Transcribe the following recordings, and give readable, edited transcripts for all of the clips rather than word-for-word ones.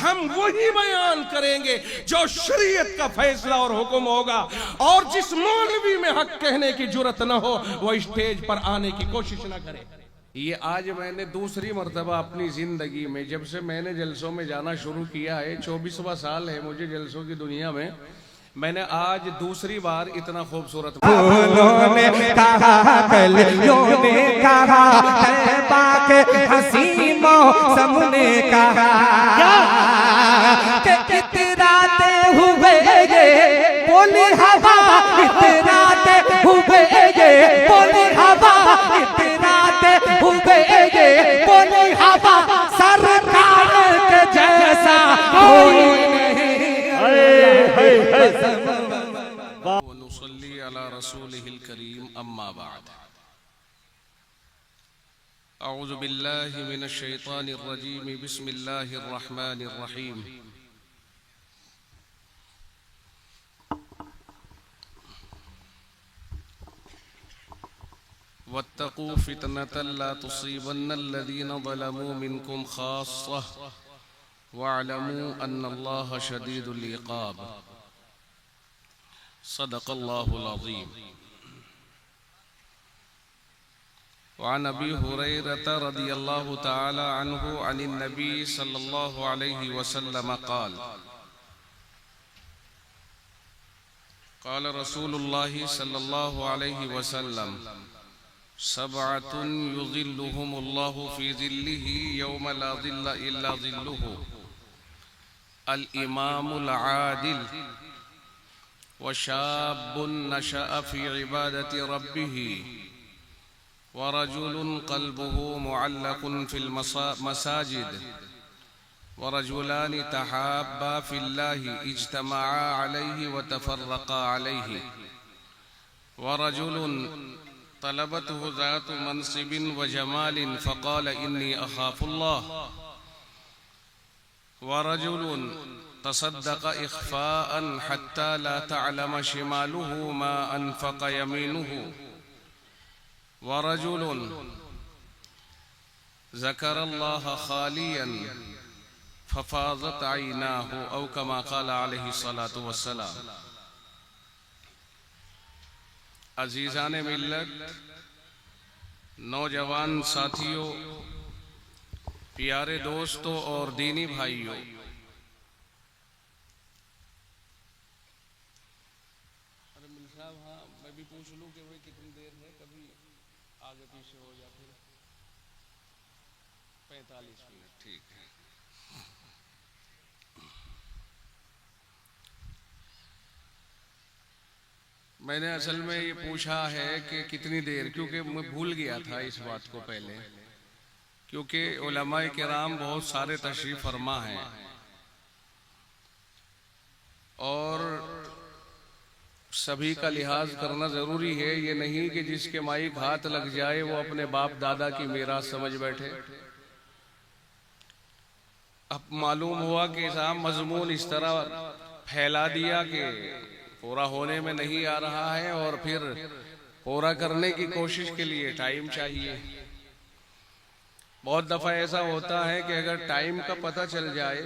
ہم وہی بیان کریں گے جو شریعت کا فیصلہ اور حکم ہوگا، اور جس مولوی میں حق کہنے کی جرت نہ ہو وہ اسٹیج پر آنے کی کوشش نہ کرے۔ یہ آج میں نے دوسری مرتبہ اپنی زندگی میں، جب سے میں نے جلسوں میں جانا شروع کیا ہے، 24واں سال ہے مجھے جلسوں کی دنیا میں نے آج دوسری بار اتنا خوبصورت پھولوں نے کہا، کلیوں نے کہا، طیبہ کے حسین موسم نے کہا کہ اتراتے ہوئے یہ بولی ہوا، اتراتے ہوئے یہ بولی ہوا، اتراتے ہوئے یہ بولی ہوا، سرکار کے جیسا کوئی ونصلي على رسوله الكريم أما بعد أعوذ بالله من الشيطان الرجيم بسم الله الرحمن الرحيم واتقوا فتنة لا تصيبن الذين ظلموا منكم خاصة واعلموا أن الله شديد العقاب صدق الله العظيم وعن أبي هريرة رضي الله تعالى عنه عن النبي صلى الله عليه وسلم قال قال رسول الله صلى الله عليه وسلم سبعة يظلهم الله في ظله يوم لا ظل إلا ظله الإمام العادل وشاب نشأ في عبادة ربه ورجل قلبه معلق في المساجد ورجلان تحابا في الله اجتمعا عليه وتفرقا عليه ورجل طلبته ذات منصب وجمال فقال إني أخاف الله ورجل تصدق إخفاء حتى لا تعلم شماله ما أنفق يمينه ورجل ذكر الله خاليا ففاضت عيناه أو كما قال عليه الصلاة والسلام عزیزان ملت، نوجوان ساتھیوں، پیارے دوستوں اور دینی بھائیوں، میں بھی پوچھ لوں کہ وہ کتنی دیر ہے، کبھی آگے پیچھے ہو یا پھر 45 منٹ، ٹھیک ہے۔ میں نے اصل میں یہ پوچھا ہے کہ کتنی دیر، کیونکہ میں بھول گیا تھا اس بات کو پہلے، کیونکہ علماء کرام بہت سارے تشریف فرما ہیں اور سبھی کا لحاظ کرنا ضروری ہے۔ یہ نہیں کہ جس کے مائک ہاتھ لگ جائے وہ اپنے باپ دادا کی میراث سمجھ بیٹھے۔ اب معلوم ہوا کہ صاحب مضمون اس طرح پھیلا دیا کہ پورا ہونے میں نہیں آ رہا ہے، اور پھر پورا کرنے کی کوشش کے لیے ٹائم چاہیے۔ بہت دفعہ ایسا ہوتا ہے کہ اگر ٹائم کا پتہ چل جائے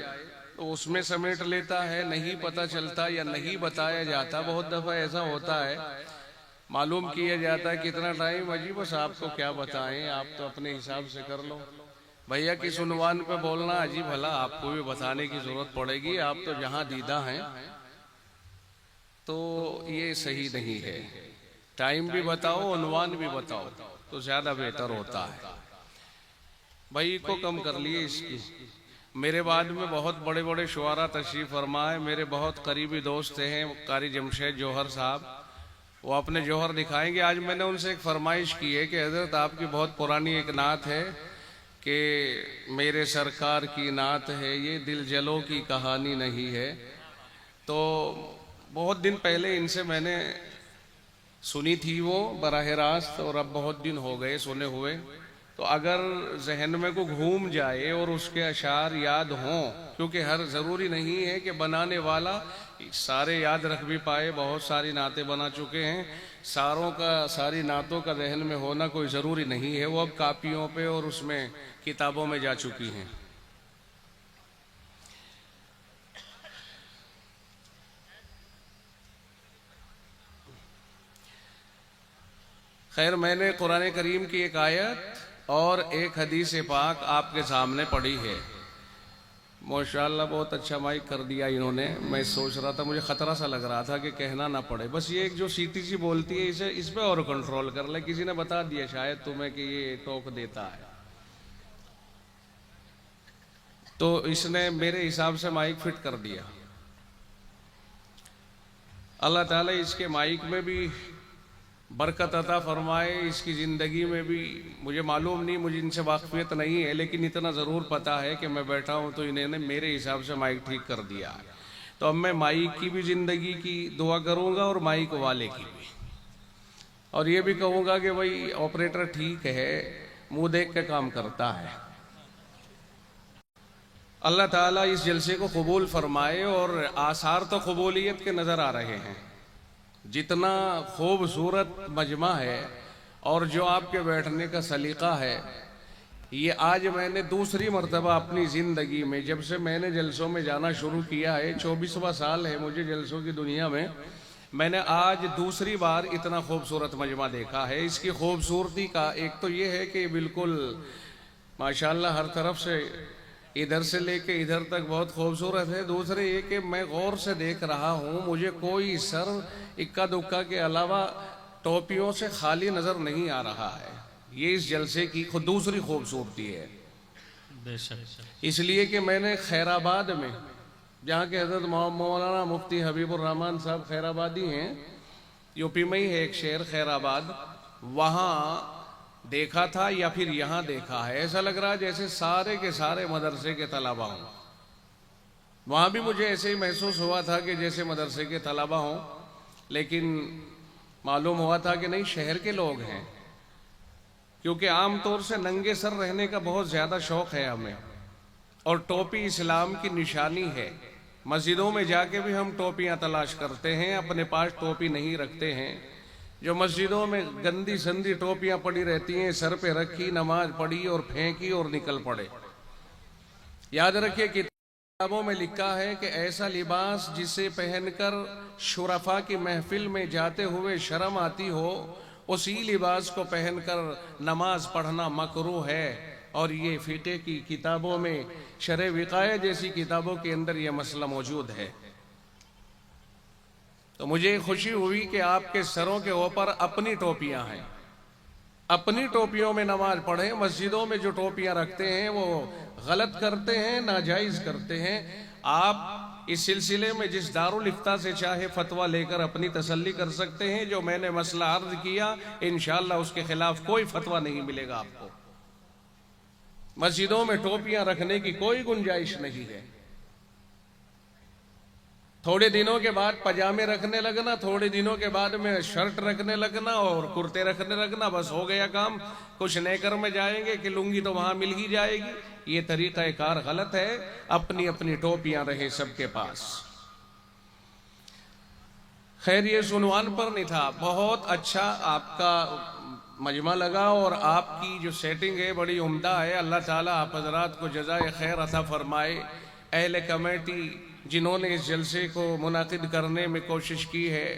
تو اس میں سمیٹ لیتا ہے، نہیں پتہ چلتا یا نہیں بتایا جاتا۔ بہت دفعہ ایسا ہوتا ہے، معلوم کیا جاتا ہے کتنا ٹائم، عجیب بس آپ کو کیا بتائیں، آپ تو اپنے حساب سے کر لو۔ بھیا کس عنوان پہ بولنا عجیب، بھلا آپ کو بھی بتانے کی ضرورت پڑے گی، آپ تو جہاں دیدہ ہیں، تو یہ صحیح نہیں ہے۔ ٹائم بھی بتاؤ، عنوان بھی بتاؤ تو زیادہ بہتر ہوتا ہے۔ بھائی کو کم کر لیے اس کی۔ میرے بعد میں بہت بڑے بڑے شعراء تشریف فرمائے، میرے بہت قریبی دوست ہیں قاری جمشید جوہر صاحب، وہ اپنے جوہر دکھائیں گے۔ آج میں نے ان سے ایک فرمائش کی ہے کہ حضرت آپ کی بہت پرانی ایک نعت ہے کہ میرے سرکار کی نعت ہے یہ، دل جلوں کی کہانی نہیں ہے۔ تو بہت دن پہلے ان سے میں نے سنی تھی وہ براہ راست، اور اب بہت دن ہو گئے سنے ہوئے، تو اگر ذہن میں کو گھوم جائے اور اس کے اشعار یاد ہوں، کیونکہ ہر ضروری نہیں ہے کہ بنانے والا سارے یاد رکھ بھی پائے، بہت ساری نعتیں بنا چکے ہیں، ساری نعتوں کا ذہن میں ہونا کوئی ضروری نہیں ہے، وہ اب کاپیوں پہ اور اس میں کتابوں میں جا چکی ہیں۔ خیر میں نے قرآن کریم کی ایک آیت اور ایک حدیث پاک آپ کے سامنے پڑھی ہے. ماشاءاللہ بہت اچھا مائک کر دیا انہوں نے. میں سوچ رہا تھا، مجھے خطرہ سا لگ رہا تھا کہ کہنا نہ پڑے. بس یہ ایک جو سیٹی سی بولتی ہے اس پہ اور کنٹرول کر لے. کسی نے بتا دیا شاید تمہیں کہ یہ ٹوک دیتا ہے، تو اس نے میرے حساب سے مائک فٹ کر دیا. اللہ تعالیٰ اس کے مائک میں بھی برکت عطا فرمائے، اس کی زندگی میں بھی. مجھے معلوم نہیں، مجھے ان سے واقفیت نہیں ہے، لیکن اتنا ضرور پتا ہے کہ میں بیٹھا ہوں تو انہوں نے میرے حساب سے مائک ٹھیک کر دیا ہے. تو اب میں مائک کی بھی زندگی کی دعا کروں گا اور مائک والے کی بھی، اور یہ بھی کہوں گا کہ بھائی آپریٹر ٹھیک ہے، منہ دیکھ کے کام کرتا ہے. اللہ تعالیٰ اس جلسے کو قبول فرمائے. اور آثار تو قبولیت کے نظر آ رہے ہیں. جتنا خوبصورت مجمع ہے اور جو آپ کے بیٹھنے کا سلیقہ ہے، یہ آج میں نے دوسری مرتبہ اپنی زندگی میں، جب سے میں نے جلسوں میں جانا شروع کیا ہے، 24واں سال ہے مجھے جلسوں کی دنیا میں نے آج دوسری بار اتنا خوبصورت مجمع دیکھا ہے. اس کی خوبصورتی کا ایک تو یہ ہے کہ بالکل ماشاءاللہ ہر طرف سے، ادھر سے لے کے ادھر تک بہت خوبصورت ہے. دوسرے یہ کہ میں غور سے دیکھ رہا ہوں، مجھے کوئی سر اکا دکا کے علاوہ ٹوپیوں سے خالی نظر نہیں آ رہا ہے. یہ اس جلسے کی دوسری خوبصورتی ہے. بے شک. اس لیے کہ میں نے خیر آباد میں، جہاں کے حضرت مولانا مفتی حبیب الرحمن صاحب خیر آبادی ہیں، یو پی میں ہی ہے ایک شہر خیر آباد، وہاں دیکھا تھا یا پھر یہاں دیکھا ہے. ایسا لگ رہا جیسے سارے کے سارے مدرسے کے طلبہ ہوں. وہاں بھی مجھے ایسے ہی محسوس ہوا تھا کہ جیسے مدرسے کے طلبہ ہوں، لیکن معلوم ہوا تھا کہ نہیں، شہر کے لوگ ہیں. کیونکہ عام طور سے ننگے سر رہنے کا بہت زیادہ شوق ہے ہمیں، اور ٹوپی اسلام کی نشانی ہے. مسجدوں میں جا کے بھی ہم ٹوپیاں تلاش کرتے ہیں، اپنے پاس ٹوپی نہیں رکھتے ہیں. جو مسجدوں میں گندی سندی ٹوپیاں پڑی رہتی ہیں، سر پہ رکھی، نماز پڑھی اور پھینکی اور نکل پڑے. یاد رکھیے کتابوں میں لکھا ہے کہ ایسا لباس جسے پہن کر شرفاء کی محفل میں جاتے ہوئے شرم آتی ہو، اسی لباس کو پہن کر نماز پڑھنا مکروہ ہے. اور یہ فقہ کی کتابوں میں، شرح وقایہ جیسی کتابوں کے اندر یہ مسئلہ موجود ہے. تو مجھے خوشی ہوئی کہ آپ کے سروں کے اوپر اپنی ٹوپیاں ہیں. اپنی ٹوپیوں میں نماز پڑھیں. مسجدوں میں جو ٹوپیاں رکھتے ہیں وہ غلط کرتے ہیں، ناجائز کرتے ہیں. آپ اس سلسلے میں جس دارالفتہ سے چاہے فتویٰ لے کر اپنی تسلی کر سکتے ہیں. جو میں نے مسئلہ عرض کیا، انشاءاللہ اس کے خلاف کوئی فتویٰ نہیں ملے گا آپ کو. مسجدوں میں ٹوپیاں رکھنے کی کوئی گنجائش نہیں ہے. تھوڑے دنوں کے بعد پجامے رکھنے لگنا، تھوڑے دنوں کے بعد میں شرٹ رکھنے لگنا اور کرتے رکھنے لگنا، بس ہو گیا کام. کچھ نیکر میں جائیں گے کہ لنگی تو وہاں مل ہی جائے گی. یہ طریقہ کار غلط ہے. اپنی اپنی ٹوپیاں رہیں سب کے پاس. خیر یہ عنوان پر نہیں تھا. بہت اچھا آپ کا مجمع لگا اور آپ کی جو سیٹنگ ہے بڑی عمدہ ہے. اللہ تعالیٰ آپ حضرات کو جزائے خیر عطا فرمائے. اہل کمیٹی جنہوں نے اس جلسے کو منعقد کرنے میں کوشش کی ہے،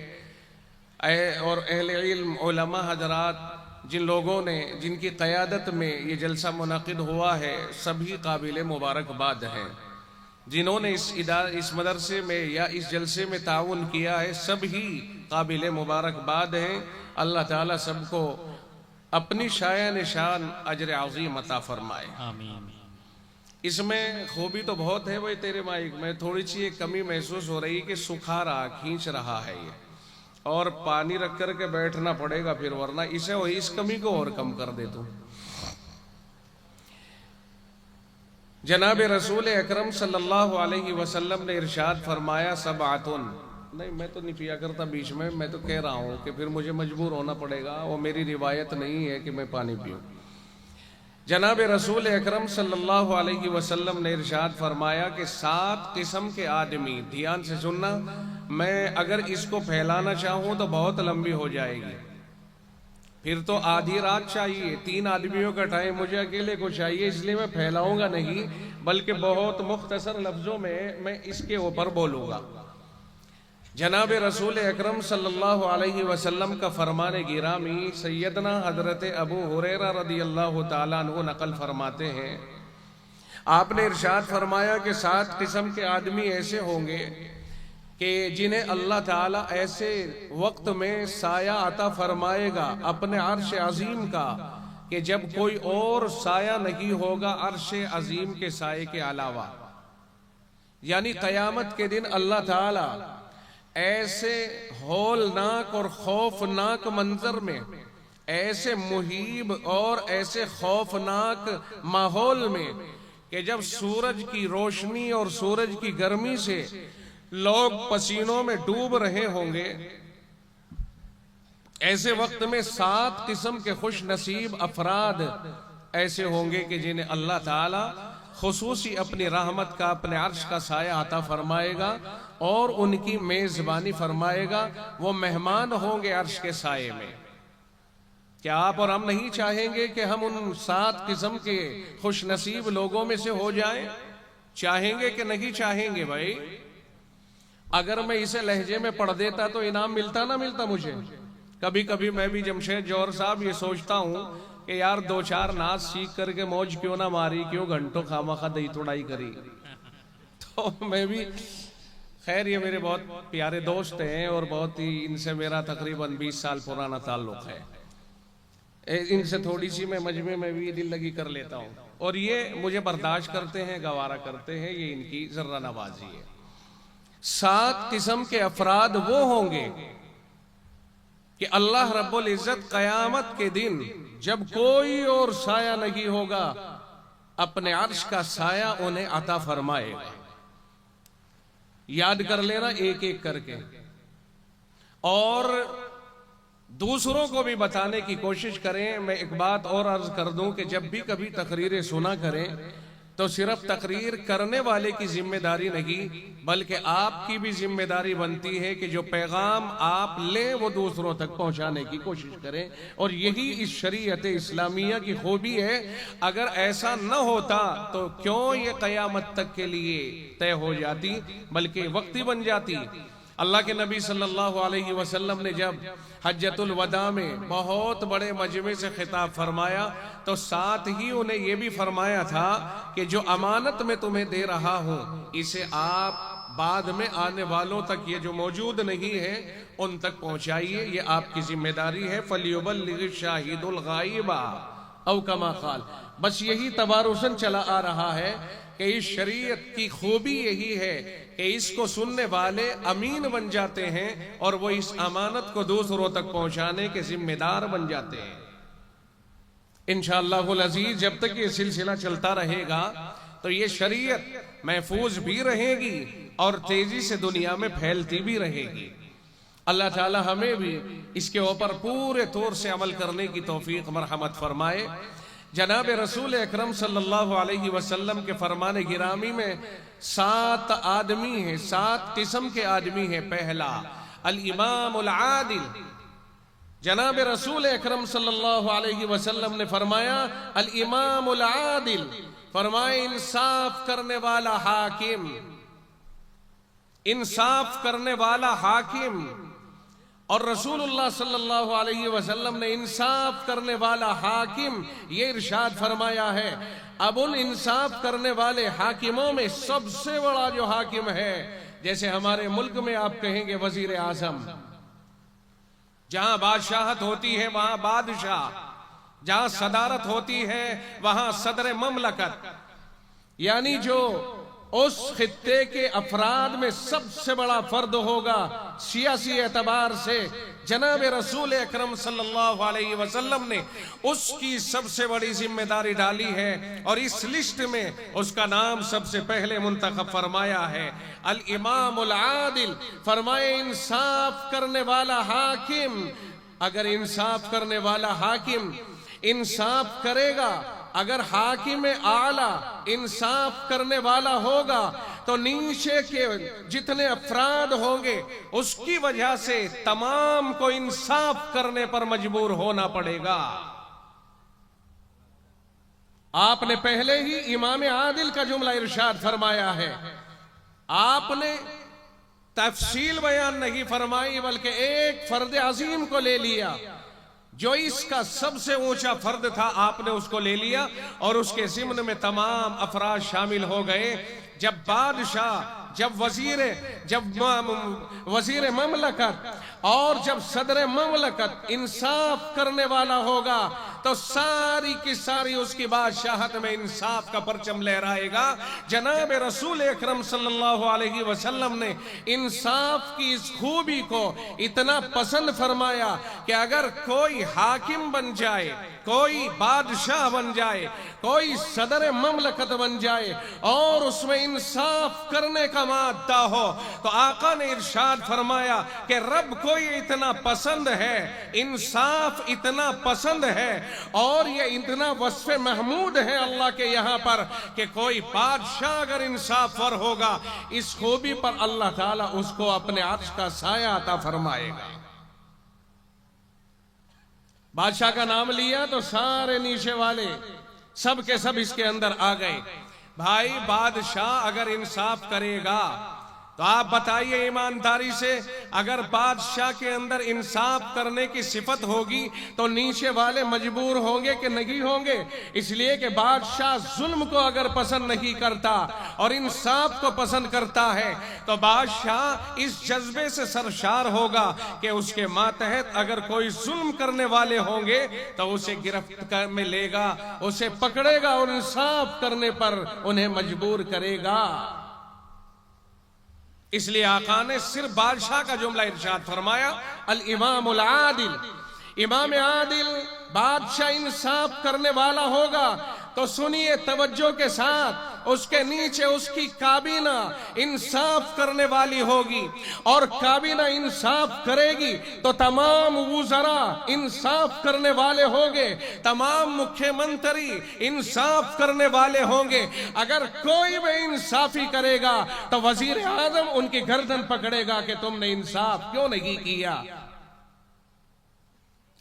اور اہل علم علماء حضرات جن لوگوں نے، جن کی قیادت میں یہ جلسہ منعقد ہوا ہے، سبھی قابل مبارکباد ہیں. جنہوں نے اس مدرسے میں یا اس جلسے میں تعاون کیا ہے، سبھی قابل مبارکباد ہیں. اللہ تعالیٰ سب کو اپنی شایع نشان اجر عظیم عطا فرمائے. آمین. اس میں خوبی تو بہت ہے. وہی تیرے مائک میں تھوڑی سی ایک کمی محسوس ہو رہی کہ سکھا رہا، کھینچ رہا ہے یہ، اور پانی رکھ کر کے بیٹھنا پڑے گا پھر، ورنہ اس کمی کو اور کم کر دے تو. جناب رسول اکرم صلی اللہ علیہ وسلم نے ارشاد فرمایا، سبعتن. نہیں میں تو نہیں پیا کرتا بیچ میں تو کہہ رہا ہوں کہ پھر مجھے مجبور ہونا پڑے گا. وہ میری روایت نہیں ہے کہ میں پانی پیوں. جناب رسول اکرم صلی اللہ علیہ وسلم نے ارشاد فرمایا کہ 7 قسم کے آدمی، دھیان سے سننا، میں اگر اس کو پھیلانا چاہوں تو بہت لمبی ہو جائے گی. پھر تو آدھی رات چاہیے. 3 آدمیوں کا ٹائم مجھے اکیلے کو چاہیے، اس لیے میں پھیلاؤں گا نہیں، بلکہ بہت مختصر لفظوں میں اس کے اوپر بولوں گا. جناب رسول اکرم صلی اللہ علیہ وسلم کا فرمان گرامی سیدنا حضرت ابو ہریرہ رضی اللہ تعالیٰ عنہ نقل فرماتے ہیں، آپ نے ارشاد فرمایا کہ 7 قسم کے آدمی ایسے ہوں گے کہ جنہیں اللہ تعالیٰ ایسے وقت میں سایہ عطا فرمائے گا اپنے عرش عظیم کا کہ جب کوئی اور سایہ نہیں ہوگا عرش عظیم کے سائے کے علاوہ. یعنی قیامت کے دن اللہ تعالیٰ ایسے ہولناک اور خوفناک منظر میں، ایسے مہیب اور ایسے خوفناک ماحول میں کہ جب سورج کی روشنی اور سورج کی گرمی سے لوگ پسینوں میں ڈوب رہے ہوں گے، ایسے وقت میں 7 قسم کے خوش نصیب افراد ایسے ہوں گے کہ جنہیں اللہ تعالی خصوصی اپنی رحمت کا، اپنے عرش کا سایہ عطا فرمائے گا اور ان کی میزبانی فرمائے گا. وہ مہمان ہوں گے عرش کے سائے میں. کیا آپ اور ہم نہیں چاہیں گے کہ ہم ان 7 قسم کے خوش نصیب لوگوں میں سے ہو جائیں؟ چاہیں گے کہ نہیں چاہیں گے بھائی؟ اگر میں اسے لہجے میں پڑھ دیتا تو انعام ملتا نہ ملتا مجھے؟ کبھی کبھی میں بھی جمشید جوہر صاحب یہ سوچتا ہوں کہ یار 2-4 ناز سیکھ کر کے موج کیوں نہ ماری، کیوں گھنٹوں خامخواہ دہی توڑائی کری. تو میں بھی، خیر یہ میرے بہت پیارے دوست ہیں اور بہت ہی ان سے میرا تقریباً 20 سال پرانا تعلق ہے. ان سے تھوڑی سی میں مجمع میں بھی دل لگی کر لیتا ہوں اور یہ مجھے برداشت کرتے ہیں، گوارا کرتے ہیں. یہ ان کی ذرہ نوازی ہے. 7 قسم کے افراد وہ ہوں گے کہ اللہ رب العزت قیامت کے دن جب کوئی اور سایہ نہیں ہوگا اپنے عرش کا سایہ انہیں عطا فرمائے گا. یاد کر لینا ایک ایک کر کے، اور دوسروں کو بھی بتانے کی کوشش کریں. میں ایک بات اور عرض کر دوں کہ جب بھی کبھی تقریریں سنا کریں تو صرف تقریر کرنے والے کی ذمہ داری نہیں بلکہ آپ کی بھی ذمہ داری بنتی ہے کہ جو پیغام آپ لیں وہ دوسروں تک پہنچانے کی کوشش کریں. اور یہی اس شریعت اسلامیہ کی خوبی ہے. اگر ایسا نہ ہوتا تو کیوں یہ قیامت تک کے لیے طے ہو جاتی بلکہ وقتی بن جاتی. اللہ کے نبی صلی اللہ علیہ وسلم نے جب حجۃ الوداع میں بہت بڑے مجمع سے خطاب فرمایا تو ساتھ ہی انہیں یہ بھی فرمایا تھا کہ جو امانت میں تمہیں دے رہا ہوں اسے آپ بعد میں آنے والوں تک، یہ جو موجود نہیں ہے ان تک پہنچائیے. یہ آپ کی ذمہ داری ہے. فَلْيُبَلِّغِ الشَّاهِدُ الْغَائِبَ او کما قال. بس یہی تبارسن چلا آ رہا ہے کہ اس شریعت کی خوبی یہی ہے کہ اس کو سننے والے امین بن جاتے ہیں اور وہ اس امانت کو دوسروں تک پہنچانے کے ذمہ دار بن جاتے ہیں. انشاءاللہ العزیز جب تک یہ سلسلہ چلتا رہے گا تو یہ شریعت محفوظ بھی رہے گی اور تیزی سے دنیا میں پھیلتی بھی رہے گی. اللہ تعالی ہمیں بھی اس کے اوپر پورے طور سے عمل کرنے کی توفیق مرحمت فرمائے. جناب رسول اکرم صلی اللہ علیہ وسلم کے فرمان گرامی میں 7 آدمی ہیں، 7 قسم کے آدمی ہیں. پہلا الامام العادل. جناب رسول اکرم صلی اللہ علیہ وسلم نے فرمایا الامام العادل، فرمائے انصاف کرنے والا حاکم. انصاف کرنے والا حاکم. اور رسول اللہ صلی اللہ علیہ وسلم نے انصاف کرنے والا حاکم یہ ارشاد فرمایا ہے اب ان انصاف کرنے والے حاکموں میں سب سے بڑا جو حاکم ہے، جیسے ہمارے ملک میں آپ کہیں گے وزیر اعظم، جہاں بادشاہت ہوتی ہے وہاں بادشاہ، جہاں صدارت ہوتی ہے وہاں صدر مملکت. یعنی جو اس خطے کے افراد میں سب سے بڑا فرد ہوگا سیاسی اعتبار سے، جناب رسول اکرم صلی اللہ علیہ وسلم نے اس کی سب سے بڑی ذمہ داری ڈالی ہے اور اس لسٹ میں اس کا نام سب سے پہلے منتخب فرمایا ہے الامام العادل. فرمائے انصاف کرنے والا حاکم. اگر انصاف کرنے والا حاکم انصاف کرے گا، اگر حاکم اعلی انصاف کرنے والا ہوگا تو نیچے کے جتنے افراد ہوں گے اس کی وجہ سے تمام کو انصاف کرنے پر مجبور ہونا پڑے گا. آپ نے پہلے ہی امام عادل کا جملہ ارشاد فرمایا ہے. آپ نے تفصیل بیان نہیں فرمائی، بلکہ ایک فرد عظیم کو لے لیا جو اس کا سب سے اونچا فرد تھا، آپ نے اس کو لے لیا اور اس کے ضمن میں تمام افراد شامل ہو گئے۔ جب بادشاہ، جب وزیر مملکت اور جب صدر مملکت انصاف کرنے والا ہوگا تو ساری کی ساری اس کی بادشاہت میں انصاف کا پرچم لہرائے گا۔ جناب رسول اکرم صلی اللہ علیہ وسلم نے انصاف کی اس خوبی کو اتنا پسند فرمایا کہ اگر کوئی حاکم بن جائے، کوئی بادشاہ بن جائے، کوئی صدر مملکت بن جائے اور اس میں انصاف کرنے کا مادہ ہو تو آقا نے ارشاد فرمایا کہ رب کو یہ اتنا پسند ہے، انصاف اتنا پسند ہے اور یہ اتنا وصف محمود ہے اللہ کے یہاں پر کہ کوئی بادشاہ اگر انصاف ور ہوگا اس خوبی پر اللہ تعالیٰ اس کو اپنے عرش کا سایہ عطا فرمائے گا۔ بادشاہ کا نام لیا تو سارے نیچے والے سب کے سب اس کے اندر آ گئے۔ بھائی بادشاہ اگر انصاف کرے گا تو آپ بتائیے ایمانداری سے، اگر بادشاہ کے اندر انصاف کرنے کی صفت ہوگی تو نیچے والے مجبور ہوں گے کہ نہیں ہوں گے؟ اس لیے کہ بادشاہ ظلم کو اگر پسند نہیں کرتا اور انصاف کو پسند کرتا ہے تو بادشاہ اس جذبے سے سرشار ہوگا کہ اس کے ماتحت اگر کوئی ظلم کرنے والے ہوں گے تو اسے گرفت میں لے گا، اسے پکڑے گا اور انصاف کرنے پر انہیں مجبور کرے گا۔ اس لیے آقا نے صرف بادشاہ کا جملہ ارشاد فرمایا، الامام العادل، امام عادل بادشاہ انصاف کرنے والا ہوگا تو سنیے توجہ کے ساتھ، اس کے نیچے اس کی کابینہ انصاف کرنے والی ہوگی اور کابینہ انصاف کرے گی تو تمام وزراء انصاف کرنے والے ہوں گے، تمام مکھیہ منتری انصاف کرنے والے ہوں گے۔ اگر کوئی بھی انصافی کرے گا تو وزیر اعظم ان کی گردن پکڑے گا کہ تم نے انصاف کیوں نہیں کیا،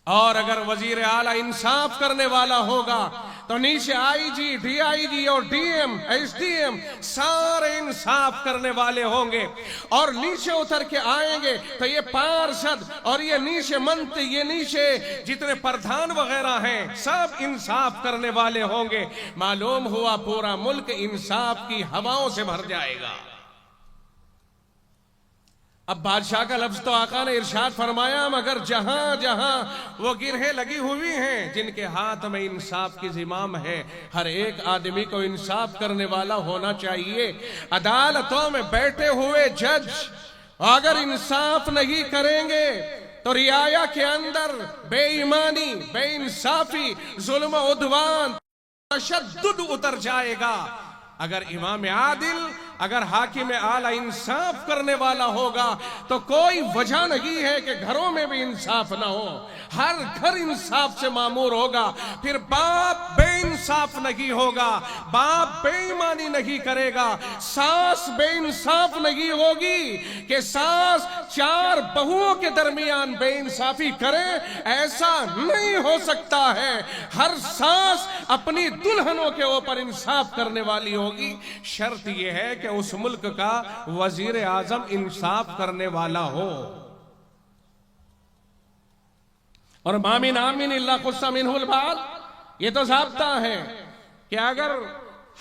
اور اگر وزیر اعلیٰ انصاف کرنے والا ہوگا تو نیچے آئی جی، ڈی آئی جی اور D M, S D M سارے انصاف کرنے والے ہوں گے، اور نیچے اتر کے آئیں گے تو یہ پارشد اور یہ نیچے منتری، یہ نیچے جتنے پردھان وغیرہ ہیں سب انصاف کرنے والے ہوں گے۔ معلوم ہوا پورا ملک انصاف کی ہواؤں سے بھر جائے گا۔ اب بادشاہ کا لفظ تو آقا نے ارشاد فرمایا، مگر جہاں جہاں وہ گرہیں لگی ہوئی ہیں جن کے ہاتھ میں انصاف کی زمام ہے، ہر ایک آدمی کو انصاف کرنے والا ہونا چاہیے۔ عدالتوں میں بیٹھے ہوئے جج اگر انصاف نہیں کریں گے تو رعایا کے اندر بے ایمانی، بے انصافی، ظلم و عدوان، تشدد اتر جائے گا۔ اگر امام عادل، اگر حاکم اعلیٰ انصاف کرنے والا ہوگا تو کوئی وجہ نہیں ہے کہ گھروں میں بھی انصاف نہ ہو، ہر گھر انصاف سے معمور ہوگا۔ پھر باپ بے انصاف نہیں ہوگا، باپ بے ایمانی نہیں کرے گا، ساس بے انصاف نہیں ہوگی کہ ساس چار بہوؤں کے درمیان بے انصافی کرے، ایسا نہیں ہو سکتا ہے۔ ہر ساس اپنی دلہنوں کے اوپر انصاف کرنے والی ہوگی۔ شرط یہ ہے کہ اس ملک کا وزیر اعظم انصاف کرنے والا ہو۔ اور ما من امر الا خص منه البعض، یہ تو ضابطہ ہے کہ اگر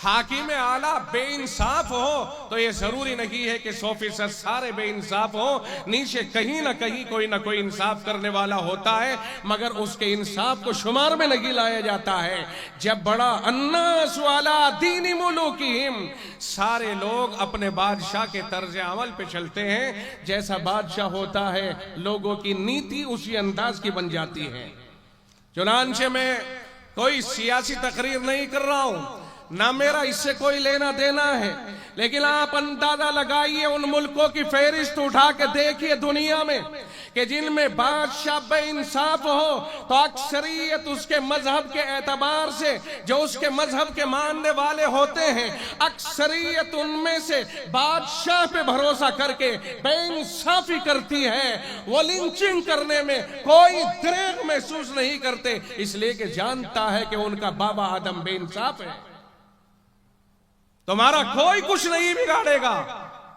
حاکم اعلیٰ بے انصاف ہو تو یہ ضروری نہیں ہے کہ 100% سارے بے انصاف ہو، نیچے کہیں نہ کہیں کوئی نہ کوئی انصاف کرنے والا ہوتا ہے، مگر اس کے انصاف کو شمار میں نہیں لایا جاتا ہے۔ جب بڑا الناس علی دین ملوکہم، سارے لوگ اپنے بادشاہ کے طرز عمل پہ چلتے ہیں، جیسا بادشاہ ہوتا ہے لوگوں کی نیتی اسی انداز کی بن جاتی ہے۔ چنانچہ میں کوئی سیاسی تقریر نہیں کر رہا ہوں، نہ میرا اس سے کوئی لینا دینا ہے، لیکن آپ اندازہ لگائیے ان ملکوں کی فہرست اٹھا کے دیکھیے دنیا میں کہ جن میں بادشاہ بے انصاف ہو تو اکثریت اس کے مذہب کے اعتبار سے، جو اس کے مذہب کے ماننے والے ہوتے ہیں، اکثریت ان میں سے بادشاہ پہ بھروسہ کر کے بے انصافی کرتی ہے۔ وہ لنچنگ کرنے میں کوئی دریغ محسوس نہیں کرتے، اس لیے کہ جانتا ہے کہ ان کا بابا آدم بے انصاف ہے۔ تمہارا کوئی کچھ نہیں بگاڑے گا،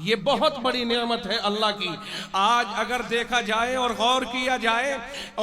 یہ بہت بڑی نعمت ہے اللہ کی۔ آج اگر دیکھا جائے اور غور کیا جائے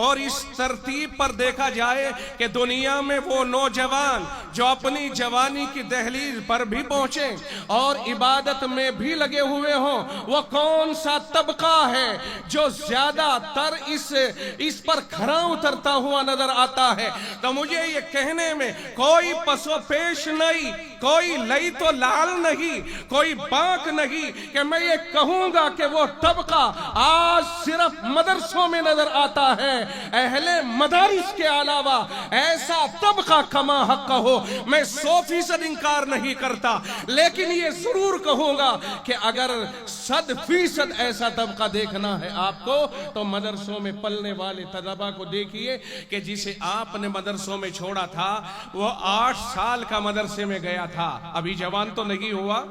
اور اس ترتیب پر دیکھا جائے کہ دنیا میں وہ نوجوان جو اپنی جوانی کی دہلیز پر بھی پہنچے اور عبادت میں بھی لگے ہوئے ہوں، وہ کون سا طبقہ ہے جو زیادہ تر اس پر کھرا اترتا ہوا نظر آتا ہے؟ تو مجھے یہ کہنے میں کوئی پس و پیش نہیں، کوئی لئی تو لال نہیں، کوئی باک نہیں کہ میں یہ کہوں گا کہ وہ طبقہ آج صرف مدرسوں میں نظر آتا ہے۔ اہل مدارس کے علاوہ ایسا طبقہ کما حق ہو، میں 100% انکار نہیں کرتا، لیکن یہ ضرور کہوں گا کہ اگر 100% ایسا طبقہ دیکھنا ہے آپ کو تو مدرسوں میں پلنے والے طلبہ کو دیکھیے کہ جسے آپ نے مدرسوں میں چھوڑا تھا وہ 8 سال کا مدرسے میں گیا تھا، ابھی جوان تو نہیں ہوا۔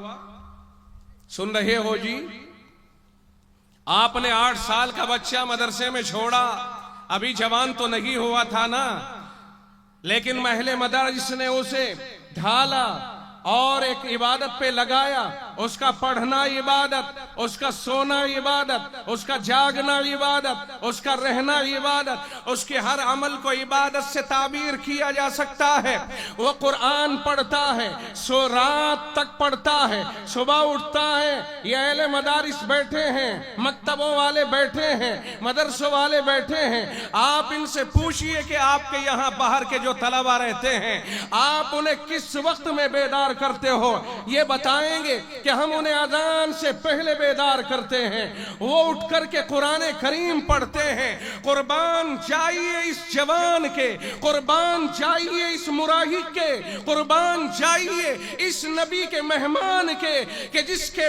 سن رہے ہو جی؟ آپ نے 8 سال کا بچہ مدرسے میں چھوڑا، ابھی جوان تو نہیں ہوا تھا نا، لیکن اہل مدارس نے اسے ڈھالا اور ایک عبادت پہ لگایا۔ اس کا پڑھنا عبادت، اس کا سونا عبادت، اس کا جاگنا عبادت، اس کا رہنا عبادت، اس کے ہر عمل کو عبادت سے تعبیر کیا جا سکتا ہے۔ وہ قرآن پڑھتا ہے، رات تک پڑھتا ہے، صبح اٹھتا ہے۔ یہ اہل مدارس بیٹھے ہیں، مکتبوں والے بیٹھے ہیں، مدرسوں والے بیٹھے ہیں، آپ ان سے پوچھئے کہ آپ کے یہاں باہر کے جو طلبہ رہتے ہیں آپ انہیں کس وقت میں بیدار کرتے ہو؟ یہ بتائیں گے کہ ہم انہیں اذان سے پہلے بیدار کرتے ہیں، وہ اٹھ کر کے قرآن کریم پڑھتے ہیں۔ قربان جائیے اس جوان کے، قربان جائیے اس مراہق کے، قربان جائیے اس نبی کے مہمان کے کہ جس کے